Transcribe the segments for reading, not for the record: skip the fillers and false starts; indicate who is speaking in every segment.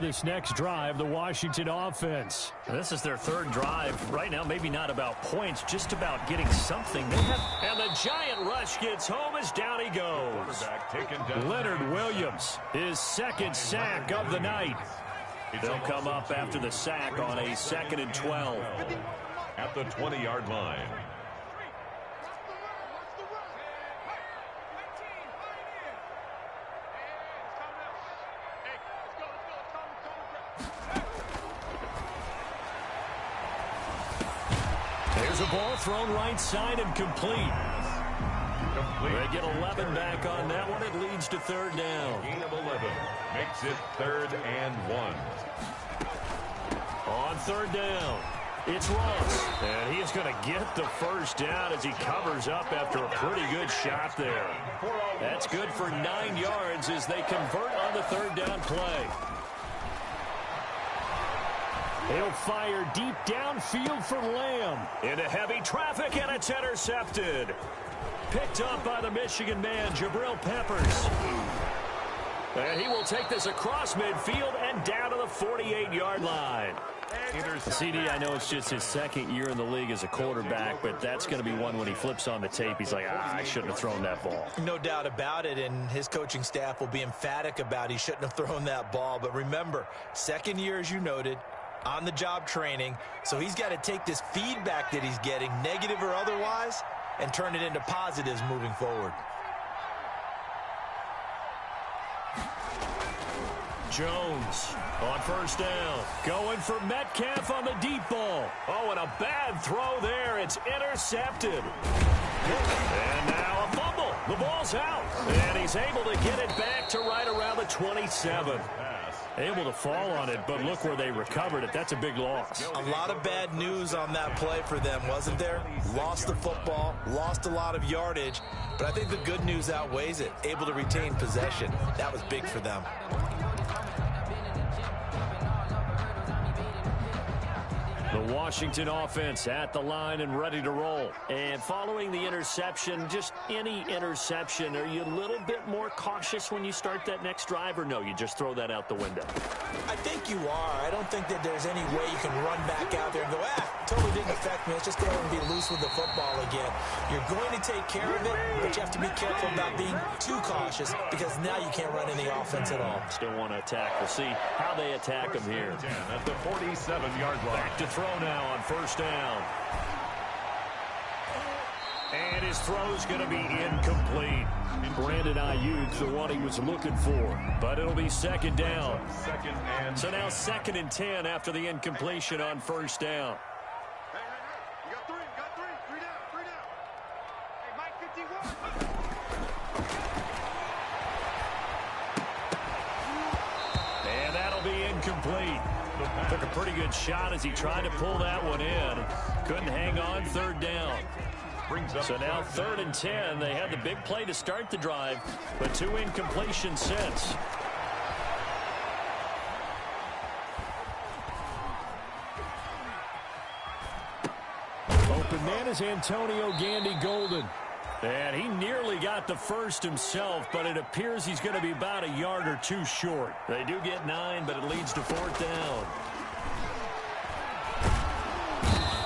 Speaker 1: this next drive, the Washington offense.
Speaker 2: This is their third drive. Right now, maybe not about points, just about getting something. And the giant rush gets home as down he goes. Leonard Williams, his second sack of the night. They'll come up after the sack on a 2nd and 12.
Speaker 3: At the 20-yard line.
Speaker 1: There's a ball thrown right side and complete. They get 11 back on that one. It leads to third down.
Speaker 3: Gain of 11 makes it 3rd and 1.
Speaker 1: On third down, it's Ross. And he is going to get the first down as he covers up after a pretty good shot there. That's good for 9 yards as they convert on the third down play. He'll fire deep downfield for Lamb. Into heavy traffic, and it's intercepted. Picked up by the Michigan man, Jabril Peppers. And he will take this across midfield and down to the 48-yard line. CD, I know it's just his second year in the league as a quarterback, but that's going to be one when he flips on the tape. He's like, I shouldn't have thrown that ball.
Speaker 4: No doubt about it, and his coaching staff will be emphatic about he shouldn't have thrown that ball. But remember, second year, as you noted, on-the-job training, so he's got to take this feedback that he's getting, negative or otherwise, and turn it into positives moving forward.
Speaker 1: Jones on first down. Going for Metcalf on the deep ball. Oh, and a bad throw there. It's intercepted. And now a fumble. The ball's out. And he's able to get it back to right around the 27. Able to fall on it, but look where they recovered it. That's a big loss.
Speaker 4: A lot of bad news on that play for them, wasn't there? Lost the football, lost a lot of yardage, but I think the good news outweighs it. Able to retain possession. That was big for them.
Speaker 1: The Washington offense at the line and ready to roll. And following the interception, just any interception, are you a little bit more cautious when you start that next drive, or no, you just throw that out the window?
Speaker 4: I think you are. I don't think that there's any way you can run back out there and go, totally didn't affect me. Let's just go ahead and be loose with the football again. You're going to take care of it, but you have to be careful about being too cautious because now you can't run any offense at all.
Speaker 1: Still want to attack. We'll see how they attack them here.
Speaker 3: At the 47-yard line.
Speaker 1: Back to throw now on first down. And his throw's going to be incomplete. Brandon Ayuk's the one he was looking for, but it'll be second down. So now 2nd and 10 after the incompletion on first down.
Speaker 5: You got three down. Hey, Mike 51.
Speaker 1: And that'll be incomplete. Took a pretty good shot as he tried to pull that one in. Couldn't hang on, third down. So now 3rd and 10. They had the big play to start the drive, but 2 incompletions since. Open man is Antonio Gandy-Golden. And he nearly got the first himself, but it appears he's going to be about a yard or two short. They do get 9, but it leads to 4th down.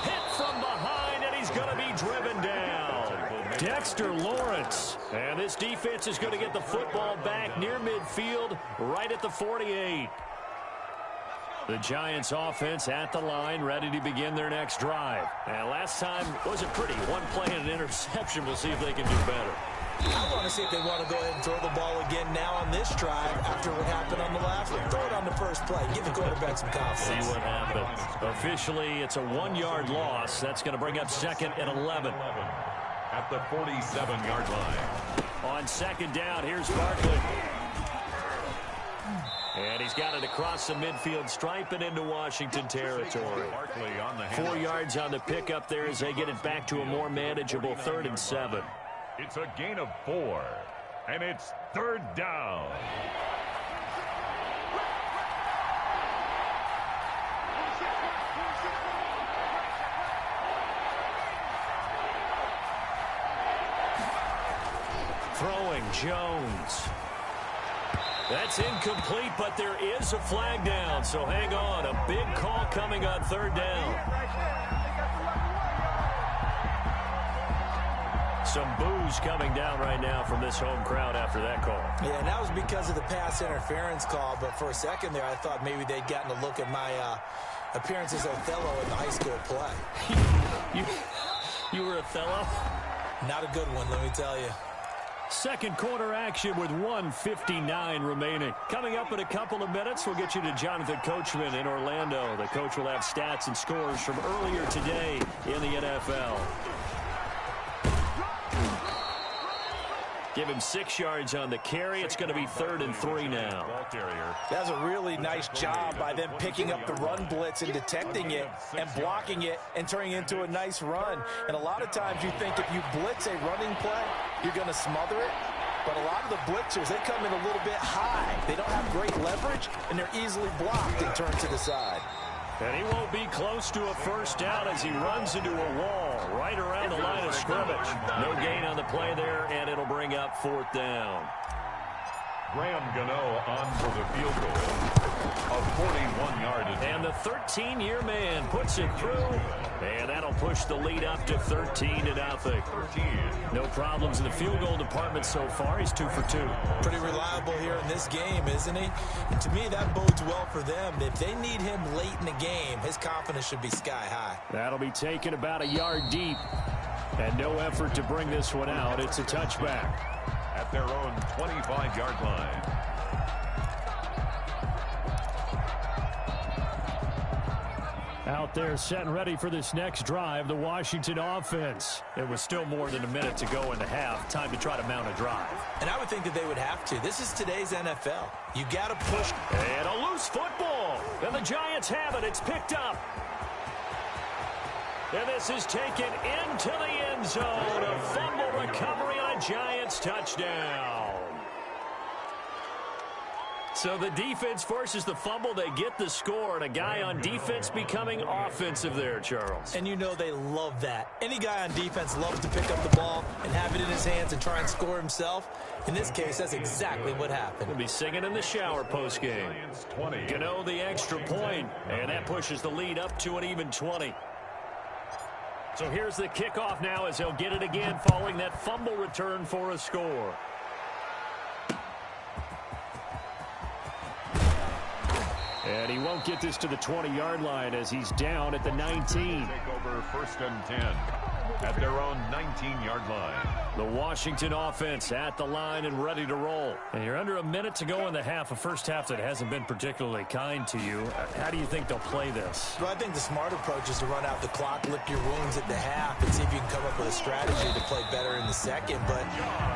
Speaker 1: Hit from behind, and he's going to be driven down. Dexter Lawrence. And this defense is going to get the football back near midfield, right at the 48. The Giants offense at the line, ready to begin their next drive. And last time wasn't pretty. One play and an interception. We'll see if they can do better.
Speaker 4: I want to see if they want to go ahead and throw the ball again now on this drive after what happened on the last one. Throw it on the first play. Give the quarterback some confidence.
Speaker 1: See what happens. Officially, it's a 1-yard loss. That's going to bring up 2nd and 11.
Speaker 3: At the 47-yard line.
Speaker 1: On second down, here's Barkley. And he's got it across the midfield stripe and into Washington territory. 4 yards on the pickup there as they get it back to a more manageable 3rd and 7.
Speaker 3: It's a gain of 4, and it's 3rd down.
Speaker 1: Throwing Jones.
Speaker 2: That's incomplete, but there is a flag down, so hang on. A big call coming on third down. Some boos coming down right now from this home crowd after that call.
Speaker 4: Yeah, and that was because of the pass interference call, but for a second there I thought maybe they'd gotten a look at my appearance as Othello in the high school play.
Speaker 2: You were Othello?
Speaker 4: Not a good one, let me tell you.
Speaker 2: Second quarter action with 1:59 remaining. Coming up in a couple of minutes, we'll get you to Jonathan Coachman in Orlando. The coach will have stats and scores from earlier today in the NFL. Give him 6 yards on the carry. It's going to be 3rd and 3 now.
Speaker 4: That's a really nice job by them picking up the run blitz and detecting it and blocking it and turning it into a nice run. And a lot of times you think if you blitz a running play, you're going to smother it. But a lot of the blitzers, they come in a little bit high. They don't have great leverage, and they're easily blocked and turned to the side.
Speaker 2: And he won't be close to a first down as he runs into a wall right around the line of scrimmage. No gain on the play there, and it'll bring up 4th down.
Speaker 3: Graham Gano on for the field goal of 41 yards.
Speaker 2: And the 13-year man puts it through, and that'll push the lead up to 13-0. No problems in the field goal department so far. He's 2 for 2.
Speaker 4: Pretty reliable here in this game, isn't he? And to me, that bodes well for them. If they need him late in the game, his confidence should be sky high.
Speaker 2: That'll be taken about a yard deep, and no effort to bring this one out. It's a touchback.
Speaker 3: At their own 25-yard line.
Speaker 2: Out there set and ready for this next drive, the Washington offense. It was still more than a minute to go in the half. Time to try to mount a drive.
Speaker 4: And I would think that they would have to. This is today's NFL. You got to push.
Speaker 2: And a loose football. And the Giants have it. It's picked up. And this is taken into the end zone. A fumble recovery on a Giants touchdown. So the defense forces the fumble. They get the score, and a guy on defense becoming offensive there, Charles.
Speaker 4: And you know they love that. Any guy on defense loves to pick up the ball and have it in his hands and try and score himself. In this case, that's exactly what happened.
Speaker 2: He'll be singing in the shower postgame. Gano the extra point, and that pushes the lead up to an even 20. So here's the kickoff now as he'll get it again following that fumble return for a score. And he won't get this to the 20-yard line as he's down at the 19.
Speaker 3: Take over 1st and 10 at their own 19-yard line.
Speaker 2: The Washington offense at the line and ready to roll. And you're under a minute to go in the half, a first half that hasn't been particularly kind to you. How do you think they'll play this?
Speaker 4: Well, I think the smart approach is to run out the clock, lick your wounds at the half, and see if you can come up with a strategy to play better in the second. But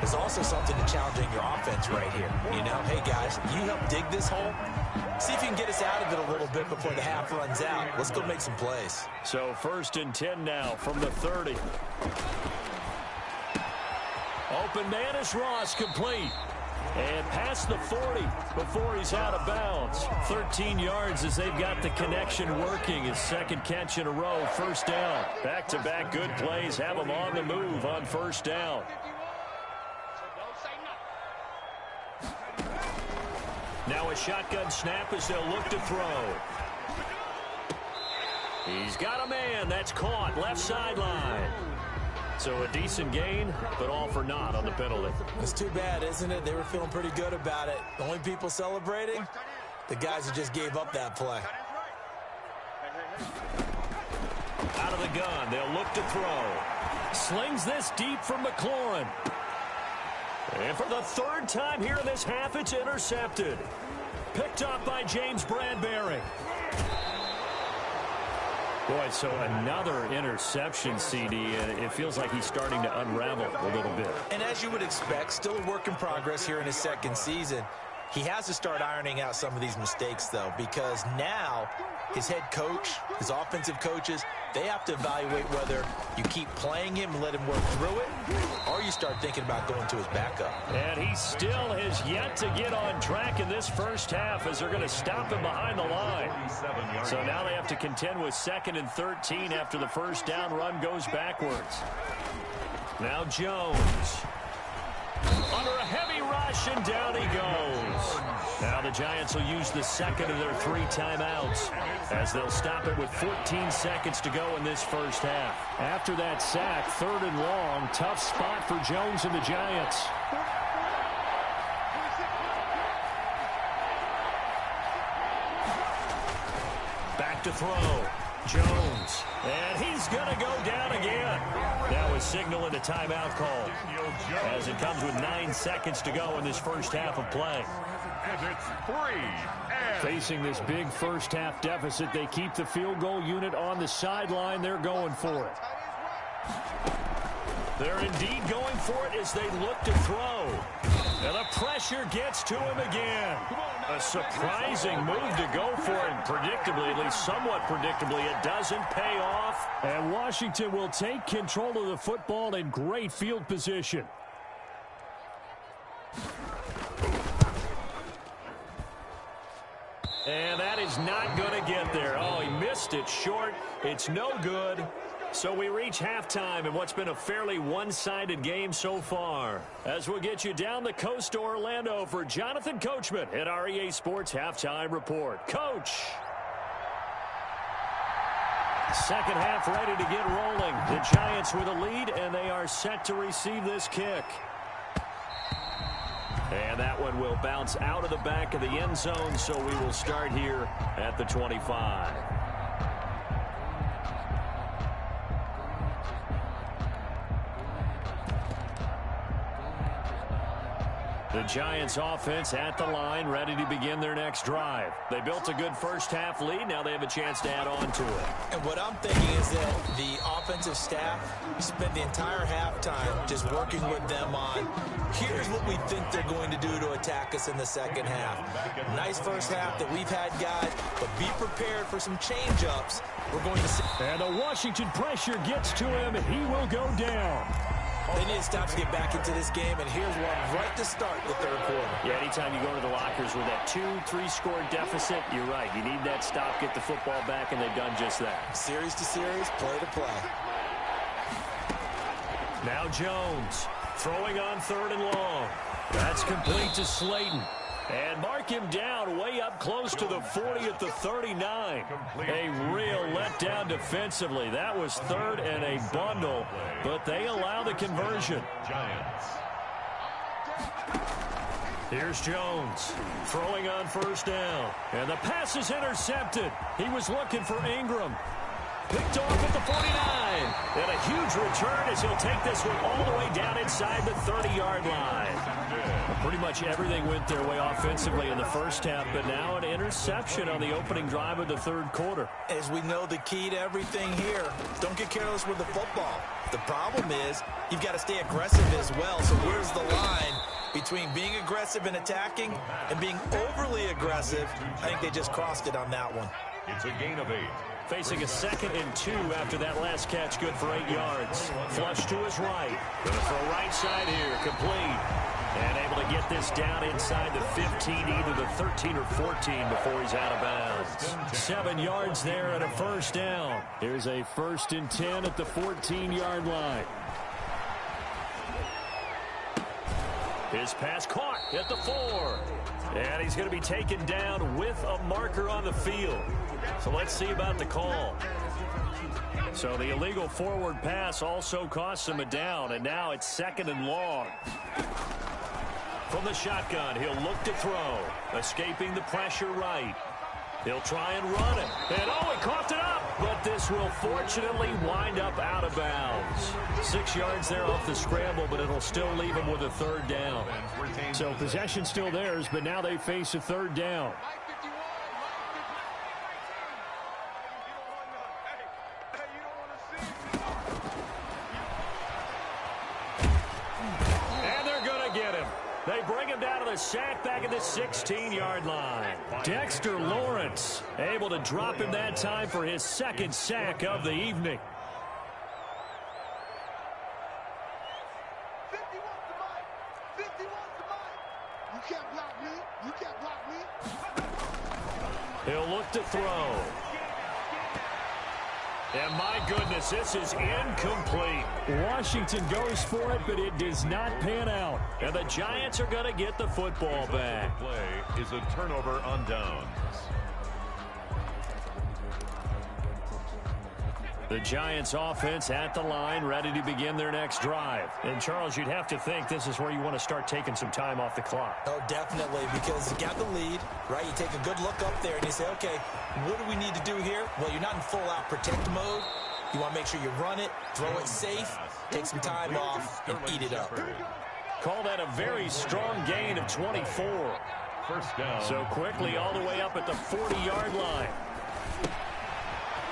Speaker 4: there's also something to challenging your offense right here. You know, hey, guys, you help dig this hole. See if you can get us out of it a little bit before the half runs out. Let's go make some plays.
Speaker 2: So 1st and 10 now from the 30. Open man is Ross, complete. And past the 40 before he's out of bounds. 13 yards as they've got the connection working. His second catch in a row, 1st down. Back-to-back good plays have him on the move on 1st down. Now a shotgun snap as they'll look to throw. He's got a man. That's caught. Left sideline. So a decent gain, but all for naught on the penalty.
Speaker 4: It's too bad, isn't it? They were feeling pretty good about it. The only people celebrating, the guys who just gave up that play.
Speaker 2: Out of the gun. They'll look to throw. Slings this deep from McLaurin. And for the 3rd time here in this half, it's intercepted. Picked up by James Bradbury. Boy, so another interception, CD, and it feels like he's starting to unravel a little bit.
Speaker 4: And as you would expect, still a work in progress here in his 2nd season. He has to start ironing out some of these mistakes, though, because now his head coach, his offensive coaches, they have to evaluate whether you keep playing him and let him work through it, or you start thinking about going to his backup.
Speaker 2: And he still has yet to get on track in this first half as they're going to stop him behind the line. So now they have to contend with 2nd and 13 after the first down run goes backwards. Now Jones. Under a heavy rush. rush, and down he goes. Now the Giants will use the second of their 3 timeouts as they'll stop it with 14 seconds to go in this first half.
Speaker 1: After that sack, 3rd and long, tough spot for Jones and the Giants.
Speaker 2: Back to throw. Jones. And he's going to go down again. Now a signal and a timeout call as it comes with 9 seconds to go in this first half of play.
Speaker 3: And it's 3.
Speaker 1: Facing this big first half deficit, they keep the field goal unit on the sideline. They're going for it.
Speaker 2: They're indeed going for it as they look to throw. And the pressure gets to him again. A surprising move to go for it. And predictably, at least somewhat predictably, it doesn't pay off.
Speaker 1: And Washington will take control of the football in great field position.
Speaker 2: And that is not going to get there. Oh, he missed it short. It's no good. So we reach halftime in what's been a fairly one-sided game so far. As we'll get you down the coast to Orlando for Jonathan Coachman at our EA Sports Halftime Report. Coach! Second half ready to get rolling. The Giants with a lead, and they are set to receive this kick. And that one will bounce out of the back of the end zone, so we will start here at the 25. The Giants offense at the line, ready to begin their next drive. They built a good first half lead. Now they have a chance to add on to it.
Speaker 4: And what I'm thinking is that the offensive staff spent the entire halftime just working with them on, here's what we think they're going to do to attack us in the second half. Nice first half that we've had, guys, but be prepared for some change-ups. We're going to see.
Speaker 1: And the Washington pressure gets to him, and he will go down.
Speaker 4: They need to stop to get back into this game, and here's one right to start the third quarter.
Speaker 2: Yeah, anytime you go to the lockers with that 2-3 score deficit, you're right. You need that stop, get the football back, and they've done just that.
Speaker 4: Series to series, play to play.
Speaker 2: Now Jones throwing on 3rd and long. That's complete to Slayton. And mark him down way up close to the 40 at the 39. A real letdown defensively. That was 3rd and a bundle, but they allow the conversion.
Speaker 3: Giants.
Speaker 2: Here's Jones throwing on 1st down. And the pass is intercepted. He was looking for Ingram. Picked off at the 49. And a huge return as he'll take this one all the way down inside the 30-yard line. Pretty much everything went their way offensively in the first half, but now an interception on the opening drive of the third quarter.
Speaker 4: As we know, the key to everything here, don't get careless with the football. The problem is you've got to stay aggressive as well. So where's the line between being aggressive and attacking and being overly aggressive? I think they just crossed it on that one.
Speaker 3: It's a gain of 8.
Speaker 2: Facing a 2nd and 2 after that last catch, good for 8 yards. Flush to his right. Going to throw right side here, complete. And able to get this down inside the 15, either the 13 or 14 before he's out of bounds. 7 yards there and a 1st down.
Speaker 1: Here's a 1st and 10 at the 14-yard line.
Speaker 2: His pass caught at the 4. And he's going to be taken down with a marker on the field. So let's see about the call. So the illegal forward pass also costs him a down, and now it's 2nd and long. From the shotgun, he'll look to throw. Escaping the pressure right. He'll try and run it. And oh, he coughed it up. But this will fortunately wind up out of bounds. 6 yards there off the scramble, but it'll still leave him with a 3rd down.
Speaker 1: So possession still theirs, but now they face a 3rd down.
Speaker 2: They bring him down to the sack back at the 16-yard line.
Speaker 1: Dexter Lawrence able to drop him that time for his 2nd sack of the evening.
Speaker 5: You can't block me. You can't block me.
Speaker 2: He'll look to throw. And my goodness, this is incomplete.
Speaker 1: Washington goes for it, but it does not pan out.
Speaker 2: And the Giants are going to get the football back.
Speaker 3: Play is a turnover on downs.
Speaker 2: The Giants offense at the line, ready to begin their next drive. And Charles, you'd have to think this is where you want to start taking some time off the clock.
Speaker 4: Oh, definitely, because you got the lead, right? You take a good look up there and you say, okay, what do we need to do here? Well, you're not in full-out protect mode. You want to make sure you run it, throw it safe, take some time off, and eat it up.
Speaker 2: Call that a very strong gain of 24.
Speaker 3: First down.
Speaker 2: So quickly all the way up at the 40-yard line.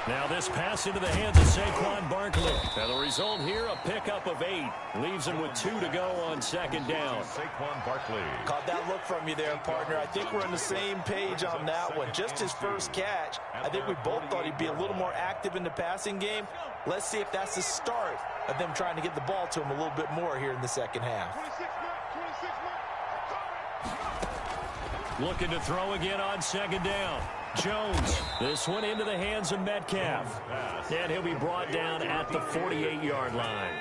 Speaker 2: Now this pass into the hands of Saquon Barkley. And the result here, a pickup of 8. Leaves him with 2 to go on second down.
Speaker 3: Saquon Barkley.
Speaker 4: Caught that look from you there, partner. I think we're on the same page on that one. Just his first catch. I think we both thought he'd be a little more active in the passing game. Let's see if that's the start of them trying to get the ball to him a little bit more here in the second half.
Speaker 2: Looking to throw again on second down. Jones, this one into the hands of Metcalf. And he'll be brought down at the 48-yard line.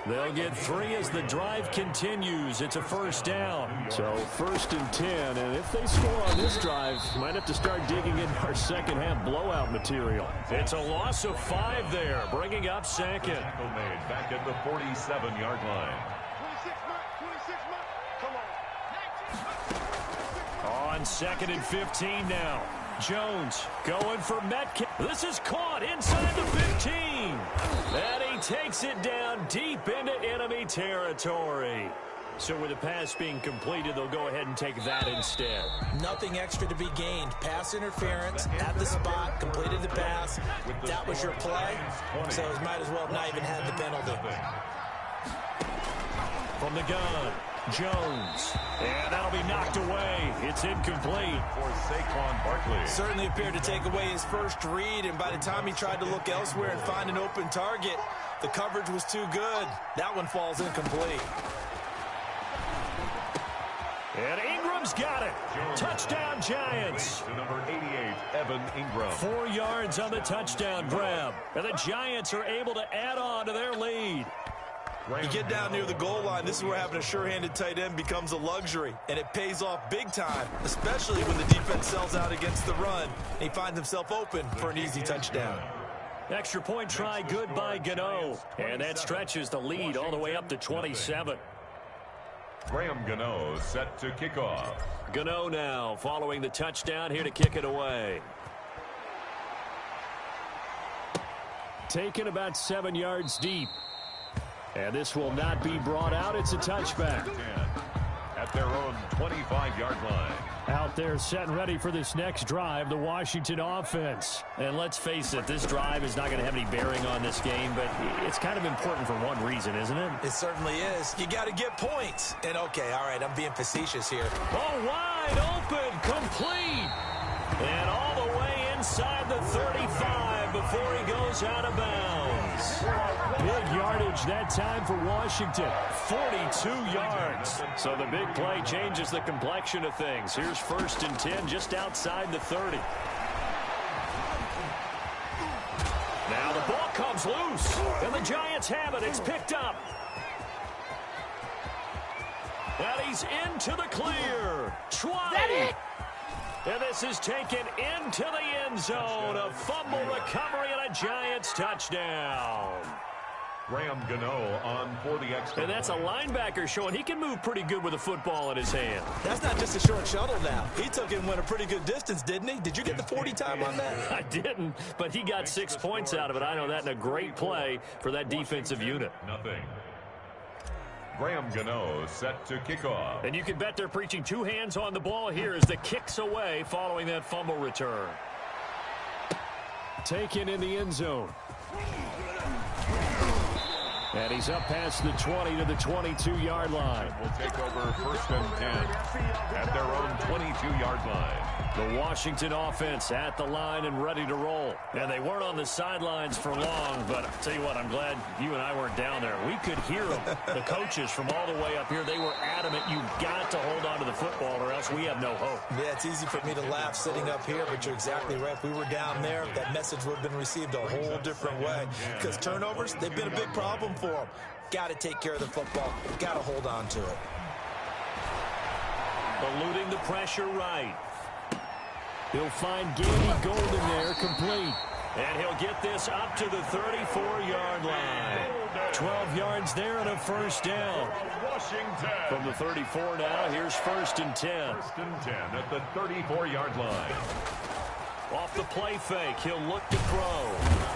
Speaker 2: They'll get 3 as the drive continues. It's a first down.
Speaker 1: So 1st and 10, and if they score on this drive, might have to start digging into our second half blowout material.
Speaker 2: It's a loss of 5 there, bringing up second.
Speaker 3: Tackle made back at the 47-yard line.
Speaker 2: On 2nd and 15 now. Jones going for Metcalf. This is caught inside the 15. And he takes it down deep into enemy territory. So with the pass being completed, they'll go ahead and take that instead.
Speaker 4: Nothing extra to be gained. Pass interference at the spot, completed the pass. That was your play, so it might as well have not even had the penalty.
Speaker 2: From the gun, Jones. And that'll be knocked away. It's incomplete.
Speaker 3: For Saquon Barkley.
Speaker 4: Certainly appeared to take away his first read, and by the time he tried to look elsewhere and find an open target, the coverage was too good. That one falls incomplete.
Speaker 2: And Ingram's got it. Touchdown, Giants.
Speaker 3: To number 88, Evan Ingram.
Speaker 2: 4 yards on the touchdown grab. And the Giants are able to add on to their lead.
Speaker 4: You get down near the goal line, this is where having a sure-handed tight end becomes a luxury, and it pays off big time, especially when the defense sells out against the run, and he finds himself open for an easy touchdown.
Speaker 2: Extra point try good by Gano, and that stretches the lead all the way up to 27.
Speaker 3: Graham Gano set to kick off.
Speaker 2: Gano now following the touchdown here to kick it away.
Speaker 1: Taken about 7 yards deep. And this will not be brought out. It's a touchback.
Speaker 3: At their own 25-yard line.
Speaker 1: Out there set and ready for this next drive, the Washington offense.
Speaker 2: And let's face it, this drive is not going to have any bearing on this game, but it's kind of important for one reason, isn't it?
Speaker 4: It certainly is. You got to get points. And okay, all right, I'm being facetious here.
Speaker 2: Oh, wide open, complete. And all the way inside the 35 before he goes out of bounds.
Speaker 1: Big yardage that time for Washington.
Speaker 2: 42 yards. So the big play changes the complexion of things. Here's 1st and 10 just outside the 30. Now the ball comes loose. And the Giants have it. It's picked up. And he's into the clear. Twice. And this is taken into the end zone. A fumble recovery and a Giants touchdown.
Speaker 3: Graham Gano on for the extra.
Speaker 2: And that's a linebacker showing he can move pretty good with a football in his hand.
Speaker 4: That's not just a short shuttle now. He took it and went a pretty good distance, didn't he? Did you get the 40 time on that?
Speaker 2: I didn't, but he got 6 points out of it. I know that in a great play for that defensive unit.
Speaker 3: Nothing. Graham Gano set to kick off.
Speaker 2: And you can bet they're preaching 2 hands on the ball here as the kick's away following that fumble return.
Speaker 1: Taken in the end zone. And he's up past the 20 to the 22-yard line.
Speaker 3: Will take over 1st and 10 at their own 22-yard line.
Speaker 2: The Washington offense at the line and ready to roll. And they weren't on the sidelines for long, but I'll tell you what, I'm glad you and I weren't down there. We could hear them, the coaches from all the way up here. They were adamant, you've got to hold on to the football or else we have no hope.
Speaker 4: Yeah, it's easy for me to laugh sitting up here, but you're exactly right. If we were down there, that message would have been received a whole different way. Because turnovers, they've been a big problem for them. Got to take care of the football. Got to hold on to it.
Speaker 2: Eluding the pressure right.
Speaker 1: He'll find Gaby Golden there, complete.
Speaker 2: And he'll get this up to the 34-yard line.
Speaker 1: 12 yards there and a first down.
Speaker 3: Washington.
Speaker 2: From the 34 now, here's 1st and 10.
Speaker 3: 1st and 10 at the 34-yard line.
Speaker 2: Off the play fake, he'll look to throw.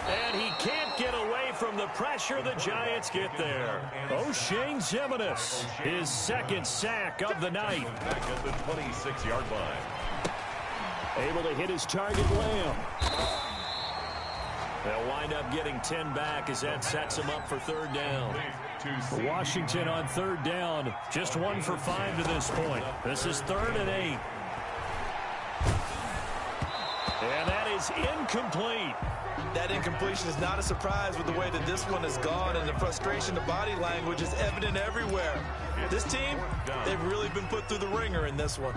Speaker 2: And he can't get away from the pressure. The Giants get there.
Speaker 1: O'Shane Ximines, his 2nd sack of the night.
Speaker 3: Back at the 26-yard line.
Speaker 1: Able to hit his target, Lamb.
Speaker 2: They'll wind up getting 10 back as that sets him up for 3rd down.
Speaker 1: Washington on 3rd down.
Speaker 2: Just 1 for 5 to this point. This is 3rd and 8. And that is incomplete.
Speaker 4: That incompletion is not a surprise with the way that this one has gone, and the frustration, the body language is evident everywhere. This team, they've really been put through the ringer in this one.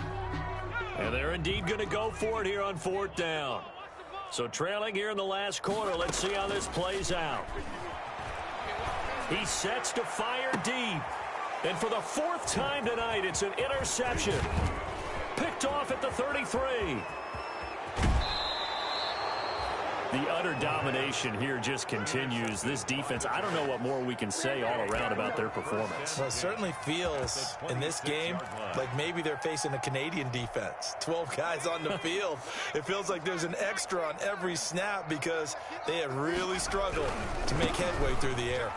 Speaker 2: And they're indeed going to go for it here on 4th down. So trailing here in the last quarter, let's see how this plays out. He sets to fire deep. And for the 4th time tonight, it's an interception. Picked off at the 33. The utter domination here just continues. This defense, I don't know what more we can say all around about their performance.
Speaker 4: Well, it certainly feels in this game like maybe they're facing a Canadian defense. 12 guys on the field. It feels like there's an extra on every snap because they have really struggled to make headway through the air.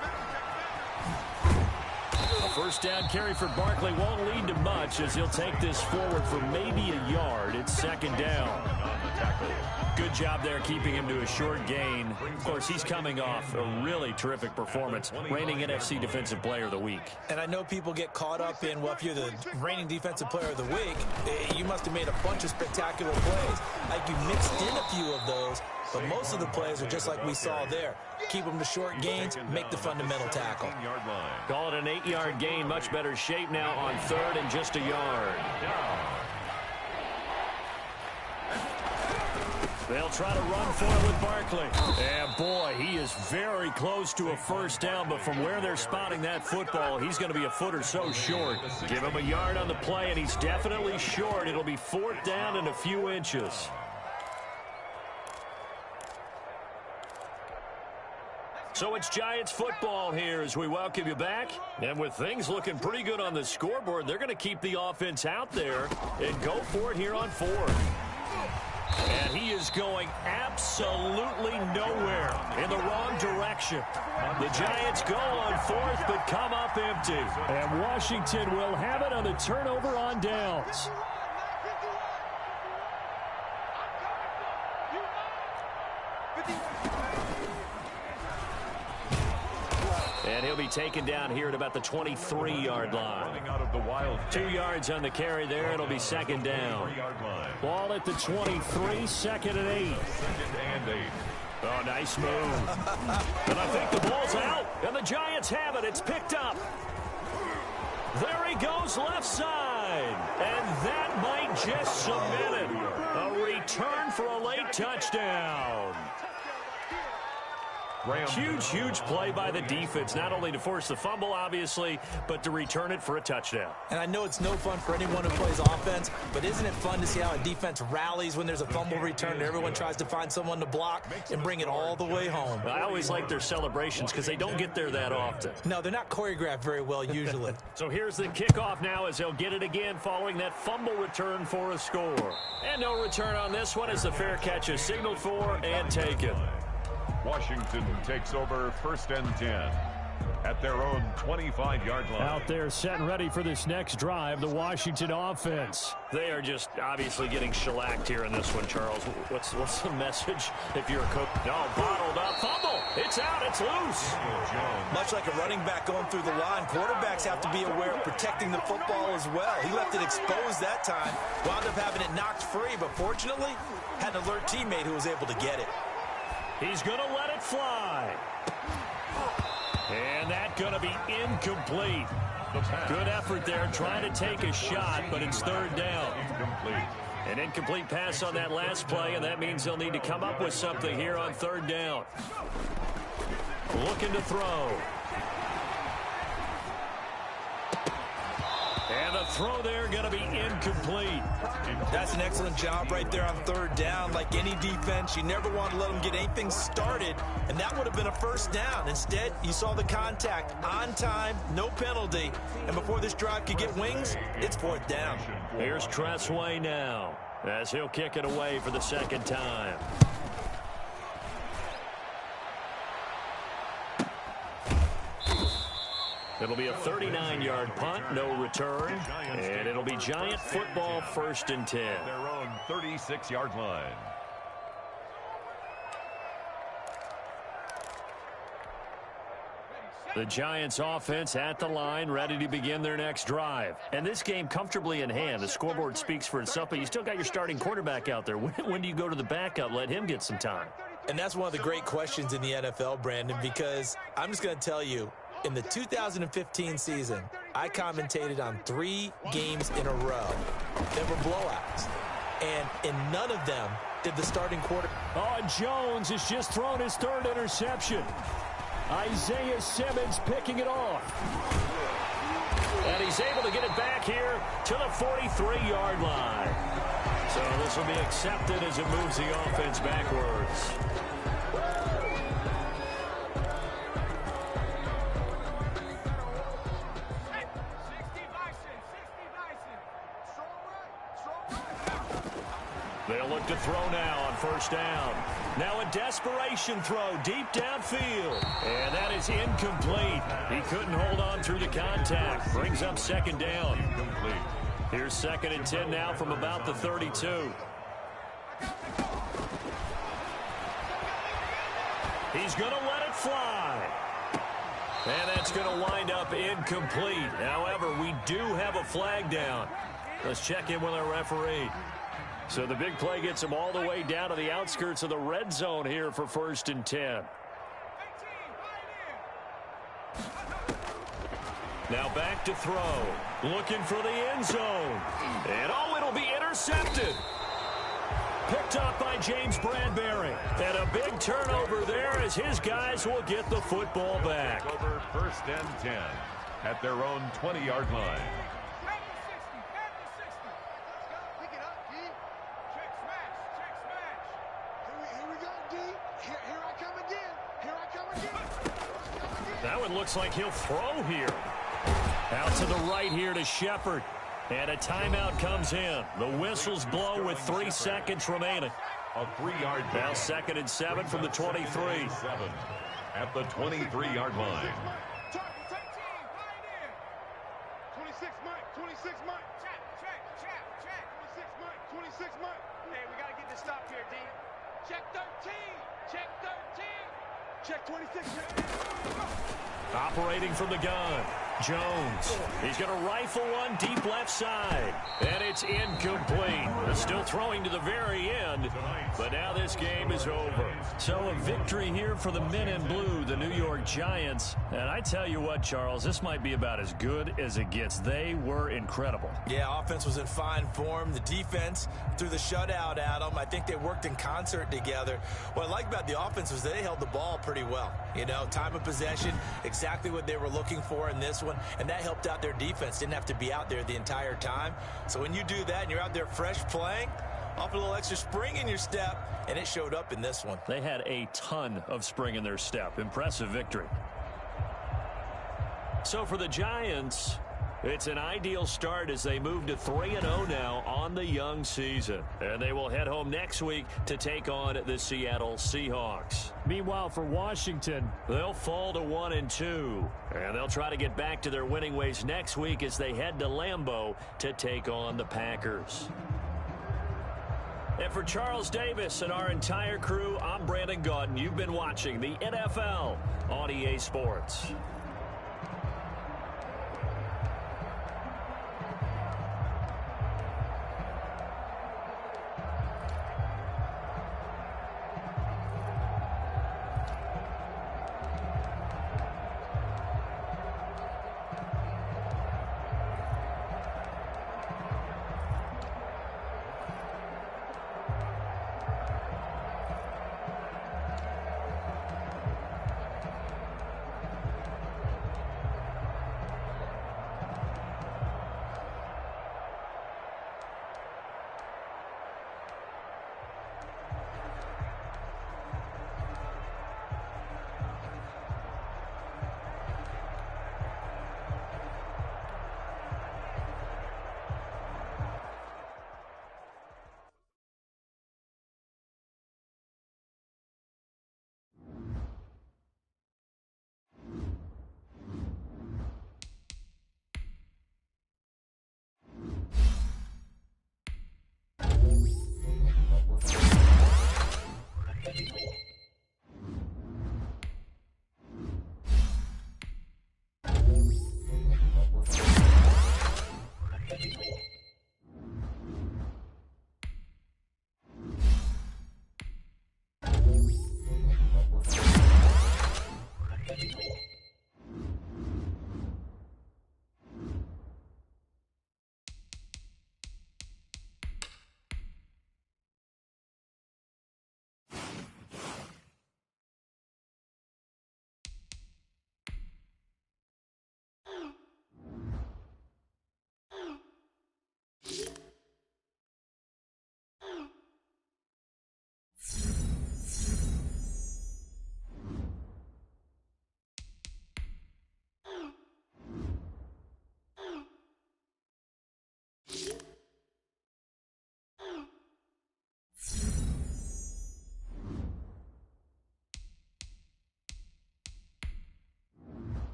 Speaker 1: A 1st down carry for Barkley won't lead to much as he'll take this forward for maybe a yard. It's 2nd down. Good job there keeping him to a short gain. Of course, he's coming off a really terrific performance, reigning NFC Defensive Player of the Week.
Speaker 4: And I know people get caught up in, well, if you're the reigning Defensive Player of the Week, you must have made a bunch of spectacular plays. Like you mixed in a few of those, but most of the plays are just like we saw there. Keep them to short gains, make the fundamental tackle.
Speaker 2: Call it an 8-yard gain, much better shape now on 3rd and just a yard. They'll try to run for it with Barkley.
Speaker 1: And boy, he is very close to a 1st down, but from where they're spotting that football, he's going to be a foot or so short.
Speaker 2: Give him a yard on the play, and he's definitely short. It'll be 4th down and a few inches. So it's Giants football here as we welcome you back. And with things looking pretty good on the scoreboard, they're going to keep the offense out there and go for it here on 4th. And he is going absolutely nowhere in the wrong direction. The Giants go on 4th but come up empty.
Speaker 1: And Washington will have it on the turnover on downs.
Speaker 2: And he'll be taken down here at about the 23-yard line. 2 yards on the carry there. It'll be 2nd down.
Speaker 1: Ball at the 23, 2nd and 8.
Speaker 2: Oh, nice move. And I think the ball's out. And the Giants have it. It's picked up. There he goes left side. And that might just cement it. A return for a late touchdown. Huge play by the defense, not only to force the fumble, obviously, but to return it for a touchdown.
Speaker 4: And I know it's no fun for anyone who plays offense, but isn't it fun to see how a defense rallies when there's a fumble return and everyone tries to find someone to block and bring it all the way home?
Speaker 2: I always like their celebrations because they don't get there that often.
Speaker 4: No, they're not choreographed very well usually.
Speaker 2: So here's the kickoff now as they'll get it again following that fumble return for a score. And no return on this one as the fair catch is signaled for and taken.
Speaker 3: Washington takes over 1st and 10 at their own 25-yard line.
Speaker 1: Out there setting ready for this next drive, the Washington offense.
Speaker 2: They are just obviously getting shellacked here in this one, Charles. What's the message if you're a coach? No, bottled up. Fumble. It's out. It's loose.
Speaker 4: Much like a running back going through the line, quarterbacks have to be aware of protecting the football as well. He left it exposed that time, wound up having it knocked free, but fortunately had an alert teammate who was able to get it.
Speaker 2: He's going to let it fly. And that's going to be incomplete. Good effort there trying to take a shot, but it's third down.
Speaker 3: Incomplete.
Speaker 2: An incomplete pass on that last play, and that means they'll need to come up with something here on third down. Looking to throw. And the throw there going to be incomplete.
Speaker 4: That's an excellent job right there on third down. Like any defense, you never want to let them get anything started, and that would have been a first down. Instead, you saw the contact on time, no penalty, and before this drive could get wings, it's fourth down.
Speaker 2: Here's Tressway now as he'll kick it away for the second time. It'll be a 39-yard punt, no return, and it'll be Giant football, 1st and 10.
Speaker 3: Their own 36-yard line.
Speaker 2: The Giants offense at the line, ready to begin their next drive. And this game comfortably in hand. The scoreboard speaks for itself, but you still got your starting quarterback out there. When do you go to the backup, let him get some time?
Speaker 4: And that's one of the great questions in the NFL, Brandon, because I'm just going to tell you, in the 2015 season, I commentated on 3 games in a row that were blowouts. And in none of them did the starting quarterback.
Speaker 1: Oh, and Jones has just thrown his 3rd interception. Isaiah Simmons picking it off.
Speaker 2: And he's able to get it back here to the 43-yard line. So this will be accepted as it moves the offense backwards. They'll look to throw now on first down. Now a desperation throw deep downfield. And that is incomplete. He couldn't hold on through the contact. Brings up second down.
Speaker 3: Incomplete.
Speaker 2: Here's 2nd and 10 now from about the 32. He's going to let it fly. And that's going to wind up incomplete. However, we do have a flag down. Let's check in with our referee. So the big play gets him all the way down to the outskirts of the red zone here for 1st and 10. Now back to throw. Looking for the end zone. And oh, it'll be intercepted. Picked up by James Bradbury. And a big turnover there as his guys will get the football back.
Speaker 3: Over 1st and 10 at their own 20-yard line.
Speaker 2: That one looks like he'll throw here. Out to the right here to Shepard. And a timeout comes in. The whistles blow with 3 seconds remaining.
Speaker 3: A 3-yard
Speaker 2: Now 2nd and 7 from the 23.
Speaker 3: 7 at the 23-yard line.
Speaker 5: 26 Mike, 26 Mike. Check. 26 Mike. Hey, we got to get this stop here, D. Check 13. Check 13. Check 26.
Speaker 2: Operating from the gun. Jones. He's going to rifle one deep left side. And it's incomplete. It's still throwing to the very end. But now this game is over. So a victory here for the men in blue, the New York Giants. And I tell you what, Charles, this might be about as good as it gets. They were incredible.
Speaker 4: Yeah, offense was in fine form. The defense threw the shutout at them. I think they worked in concert together. What I like about the offense was they held the ball pretty well. You know, time of possession, exactly what they were looking for in this one, and that helped out their defense. Didn't have to be out there the entire time. So when you do that and you're out there fresh playing, off a little extra spring in your step, and it showed up in this one.
Speaker 2: They had a ton of spring in their step. Impressive victory. So for the Giants,
Speaker 1: It's an ideal start as they move to 3-0 now on the young season. And they will head home next week to take on the Seattle Seahawks.
Speaker 2: Meanwhile, for Washington,
Speaker 1: they'll fall to 1-2. And they'll try to get back to their winning ways next week as they head to Lambeau to take on the Packers. And for Charles Davis and our entire crew, I'm Brandon Gaudin. You've been watching the NFL on EA Sports.